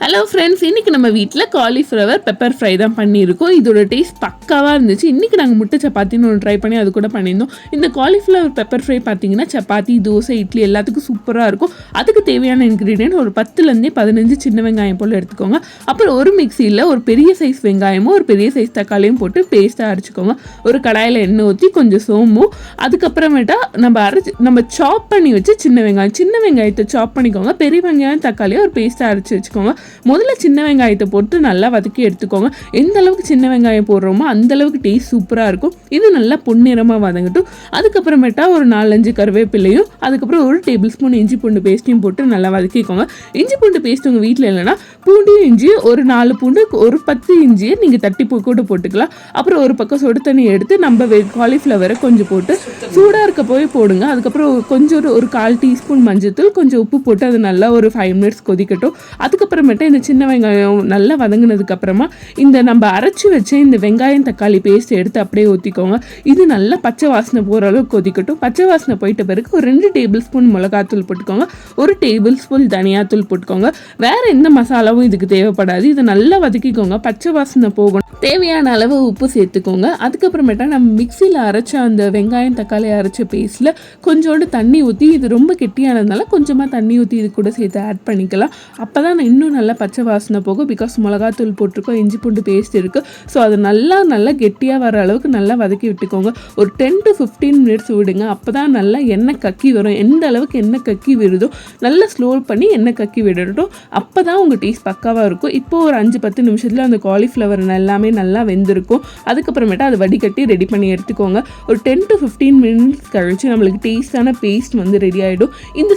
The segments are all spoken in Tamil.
ஹலோ ஃப்ரெண்ட்ஸ், இன்றைக்கி நம்ம வீட்டில் காலிஃப்ளவர் பெப்பர் ஃப்ரை தான் பண்ணியிருக்கோம். இதோட டேஸ்ட் பக்காவாக இருந்துச்சு. இன்றைக்கி நாங்கள் முட்டை சப்பாத்தின்னு ஒன்று ட்ரை பண்ணி அது கூட பண்ணியிருந்தோம். இந்த காலிஃப்ளவர் பெப்பர் ஃப்ரை பார்த்தீங்கன்னா சப்பாத்தி, தோசை, இட்லி எல்லாத்துக்கும் சூப்பராக இருக்கும். அதுக்கு தேவையான இன்க்ரீடியன்ட் ஒரு 10லேருந்து 15 சின்ன வெங்காயம் போல் எடுத்துக்கோங்க. அப்புறம் ஒரு மிக்சியில் ஒரு பெரிய சைஸ் வெங்காயமும் ஒரு பெரிய சைஸ் தக்காளியும் போட்டு பேஸ்ட்டாக அரைச்சிக்கோங்க. ஒரு கடாயில் எண்ணெய் ஊற்றி கொஞ்சம் சோம்பும், அதுக்கப்புறமேட்டா நம்ம சாப் பண்ணி வச்சு சின்ன வெங்காயத்தை சாப் பண்ணிக்கோங்க. பெரிய வெங்காயம் தக்காளியும் ஒரு பேஸ்ட்டாக அரைச்சி வச்சுக்கோங்க. முதல்ல சின்ன வெங்காயத்தை போட்டு நல்லா வதக்கி எடுத்துக்கோங்க. எந்த அளவுக்கு சின்ன வெங்காயம் போடுறோமோ அந்த அளவுக்கு டேஸ்ட் சூப்பராக இருக்கும். இது நல்லா பொன்னிறமாக வதங்கட்டும். அதுக்கப்புறமேட்டா ஒரு 4-5 கருவேப்பிலையும், அதுக்கப்புறம் ஒரு டேபிள் ஸ்பூன் இஞ்சி பூண்டு பேஸ்ட்டையும் போட்டு நல்லா வதக்கிக்கோங்க. இஞ்சி பூண்டு பேஸ்ட் உங்கள் வீட்டில் இல்லைன்னா பூண்டையும் இஞ்சியும் ஒரு 4 பூண்டு ஒரு 10 இஞ்சியை நீங்கள் தட்டி கூட போட்டுக்கலாம். அப்புறம் ஒரு பக்கம் சொடு தண்ணி எடுத்து நம்ம காலிஃப்ளவரை கொஞ்சம் போட்டு சூடாக இருக்க போய் போடுங்க. அதுக்கப்புறம் கொஞ்சம் ஒரு 1/4 டீஸ்பூன் மஞ்சத்தூள், கொஞ்சம் உப்பு போட்டு அது நல்லா ஒரு 5 மினிட்ஸ் கொதிக்கட்டும். அதுக்கப்புறமேட்டு இந்த சின்ன வெங்காயம் நல்லா வதங்கினதுக்கு அப்புறமா இந்த நம்ம அரைச்சி வச்ச இந்த வெங்காயம் தக்காளி பேஸ்ட் எடுத்து அப்படியே ஊற்றிக்கோங்க. இது நல்லா பச்சை வாசனை போகிற அளவுக்கு கொதிக்கட்டும். பச்சை வாசனை போயிட்ட பிறகு ஒரு 2 டேபிள் ஸ்பூன் மிளகாத்தூள் போட்டுக்கோங்க. ஒரு டேபிள் ஸ்பூன் தனியாத்தூள் போட்டுக்கோங்க. வேறு எந்த மசாலாவும் இதுக்கு தேவைப்படாது. இதை நல்லா வதக்கிக்கோங்க. பச்சை வாசனை போகணும். தேவையான அளவு உப்பு சேர்த்துக்கோங்க. அதுக்கப்புறமேட்டா நம்ம மிக்சியில் அரைச்ச அந்த வெங்காயம் தக்காளி அரைச்ச பேஸ்ட்டில் கொஞ்சோண்டு தண்ணி ஊற்றி, இது ரொம்ப கெட்டியானதுனால கொஞ்சமாக தண்ணி ஊற்றி இது கூட சேர்த்து ஆட் பண்ணிக்கலாம். அப்போ தான் இன்னும் நல்லா பச்சை வாசனை போகும். பிகாஸ் மிளகாத்தூள் போட்டிருக்கோம், இஞ்சி பூண்டு பேஸ்ட் இருக்குது. ஸோ அது நல்லா கெட்டியாக வர அளவுக்கு நல்லா வதக்கி விட்டுக்கோங்க. ஒரு 10 to 15 மினிட்ஸ் விடுங்க. அப்போ தான் நல்லா எண்ணெய் கக்கி வரும். எந்த அளவுக்கு எண்ணெய் கக்கி விடுதோ நல்லா ஸ்லோ பண்ணி எண்ணெய் கக்கி விடட்டும். அப்போ தான் உங்கள் டேஸ்ட் பக்காவாக இருக்கும். இப்போது ஒரு 5-10 நிமிஷத்தில் அந்த காலிஃப்ளவர் எல்லாமே நல்லா வெந்திருக்கும். அதுக்கப்புறமேட்டா அதை வடிகட்டி ரெடி பண்ணி எடுத்துக்கோங்க. ஒரு 10 to 15 மினிட்ஸ் கழிச்சு நம்மளுக்கு டேஸ்டான பேஸ்ட் ரெடி ஆகிடும். இந்த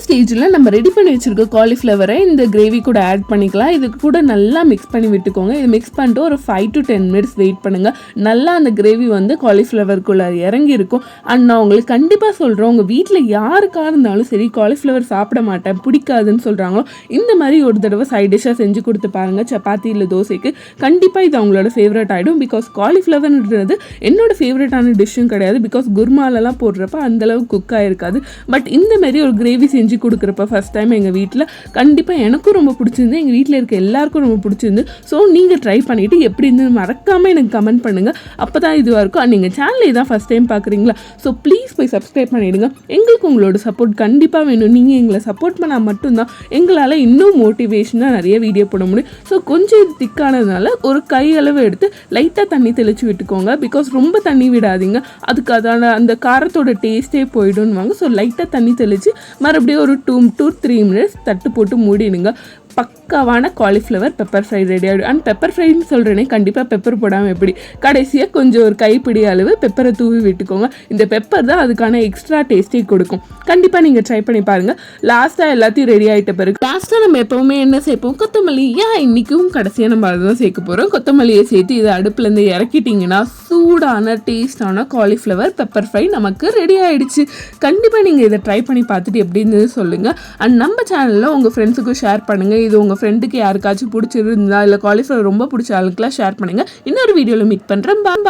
ஸ்டேஜில் நம்ம ரெடி பண்ணி வச்சுருக்க காலிஃப்ளவரை இந்த கிரேவி கூட ஆட் பண்ணிக்கலாம். இது கூட நல்லா மிக்ஸ் பண்ணி விட்டுக்கோங்க. இது மிக்ஸ் பண்ணிட்டு ஒரு 5 to 10 மினிட்ஸ் வெயிட் பண்ணுங்கள். நல்லா அந்த கிரேவி காலிஃப்ளவருக்குள்ளே இறங்கி இருக்கும். அண்ட் நான் உங்களுக்கு கண்டிப்பாக சொல்கிறேன், உங்கள் வீட்டில் யாருக்காக இருந்தாலும் சரி காலிஃப்ளவர் சாப்பிட மாட்டேன் பிடிக்காதுன்னு சொல்கிறாங்களோ இந்த மாதிரி ஒரு தடவை சைட் டிஷ்ஷாக செஞ்சு கொடுத்து பாருங்கள். சப்பாத்தி இல்லை தோசைக்கு கண்டிப்பாக இது அவங்களோட ஃபேவரட் ஆகிடும். பிகாஸ் காலிஃப்ளவர்ன்றது என்னோட ஃபேவரட்டான டிஷ்ஷும் கிடையாது. பிகாஸ் குருமாலெலாம் போடுறப்ப அந்தளவுக்கு குக் ஆகிருக்காது. பட் இந்த மாதிரி ஒரு கிரேவி செஞ்சு கொடுக்குறப்ப ஃபஸ்ட் டைம் எங்கள் வீட்டில் கண்டிப்பாக எனக்கும் ரொம்ப பிடிச்சிருந்து, எங்கள் வீட்டில் இருக்க எல்லாருக்கும் ரொம்ப பிடிச்சிருந்து. ஸோ நீங்கள் ட்ரை பண்ணிவிட்டு எப்படி இருந்து மறக்காமல் எனக்கு கமெண்ட் பண்ணுங்கள். அப்போ தான் இதுவாக இருக்கும். அண்ட் நீங்கள் சேனலை தான் ஃபஸ்ட் டைம் பார்க்குறீங்களா, ஸோ ப்ளீஸ் போய் சப்ஸ்கிரைப் பண்ணிவிடுங்க. எங்களுக்கு உங்களோட சப்போர்ட் கண்டிப்பாக வேணும். நீங்கள் எங்களை சப்போர்ட் பண்ணால் மட்டும்தான் எங்களால் இன்னும் மோட்டிவேஷனாக நிறைய வீடியோ போட முடியும். ஸோ கொஞ்சம் இது திக்கானதுனால ஒரு கையளவு எடுத்து லைட்டாக தண்ணி தெளித்து விட்டுக்கோங்க. பிகாஸ் ரொம்ப தண்ணி விடாதீங்க, அதுக்கு அதான அந்த காரத்தோட டேஸ்ட்டே போய்டும்வாங்க. ஸோ லைட்டாக தண்ணி தெளித்து மறுபடியும் ஒரு 2 to 3 மினிட்ஸ் தட்டு போட்டு மூடிடுங்க. பக்காவான காலிஃப்ளவர் பெப்பர் ஃப்ரை ரெடி ஆகிடும். அண்ட் பெப்பர் ஃப்ரைன்னு சொல்கிறேனே, கண்டிப்பாக பெப்பர் போடாமல் எப்படி, கடைசியாக கொஞ்சம் ஒரு கைப்பிடி அளவு பெப்பரை தூவி விட்டுக்கோங்க. இந்த பெப்பர் தான் அதுக்கான எக்ஸ்ட்ரா டேஸ்ட்டே கொடுக்கும். கண்டிப்பாக நீங்கள் ட்ரை பண்ணி பாருங்கள். லாஸ்ட்டாக எல்லாத்தையும் ரெடி ஆகிட்ட பிறகு லாஸ்ட்டாக நம்ம எப்போவுமே என்ன சேர்ப்போம், கொத்தமல்லி. இன்றைக்கும் கடைசியாக நம்ம அதுதான் சேர்க்க போகிறோம். கொத்தமல்லியை சேர்த்து இதை அடுப்புலேருந்து இறக்கிட்டிங்கன்னா சூடான டேஸ்டான காலிஃப்ளவர் பெப்பர் ஃப்ரை நமக்கு ரெடி ஆகிடுச்சு. கண்டிப்பாக நீங்கள் இதை ட்ரை பண்ணி பார்த்துட்டு எப்படி இருந்தது சொல்லுங்கள். அண்ட் நம்ம சேனலில் உங்கள் ஃப்ரெண்ட்ஸுக்கும் ஷேர் பண்ணுங்கள். இது உங்கள் ஃப்ரெண்டுக்கு யாருக்காச்சும் பிடிச்சிருந்தா இல்லை காலிஃப்ளவர் ரொம்ப பிடிச்ச ஆளுக்கெல்லாம் ஷேர் பண்ணுங்கள். இன்னொரு வீடியோவில் மீட் பண்ணுறேன். பாய்.